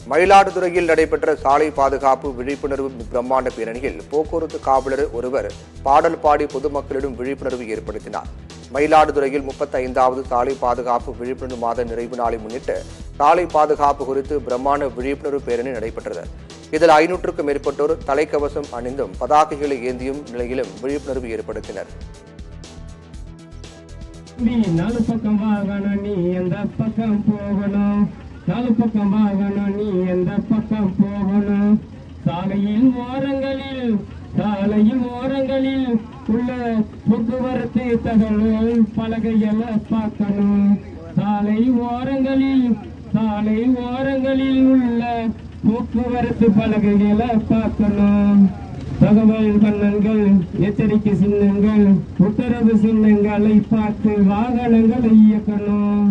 மயிலாடுதுறையில் நடைபெற்ற சாலை பாதுகாப்பு விழிப்புணர்வு பிரம்மாண்ட பேரணியில் போக்குவரத்து காவலர் ஒருவர் பாடல் பாடி பொதுமக்களிடம் விழிப்புணர்வு ஏற்படுத்தினார். மயிலாடுதுறையில் 35வது சாலை பாதுகாப்பு விழிப்புணர்வு மாத நிறைவு நாளை முன்னிட்டு சாலை பாதுகாப்பு குறித்து பிரம்மாண்ட விழிப்புணர்வு பேரணி நடைபெற்றது. இதில் 500க்கும் மேற்பட்டோர் தலைக்கவசம் அணிந்தும் பதாகைகளை ஏந்தியும் நிலையிலும் விழிப்புணர்வு ஏற்படுத்தினர். நாலு பக்கம் வாகனம் நீ எந்த பக்கம் போகணும், நாலு பக்கம் வாகனம் நீ எந்த பக்கம் போகணும். சாலையின் ஓரங்களில் உள்ள போக்குவரத்து தகவல் பலகைகளை பார்க்கணும். சாலை ஓரங்களில் உள்ள போக்குவரத்து பலகைகளை பார்க்கணும். தகவல் வண்ணங்கள், எச்சரிக்கை சின்னங்கள், உத்தரவு சின்னங்களை பார்த்து வாகனங்களை இயக்கணும்.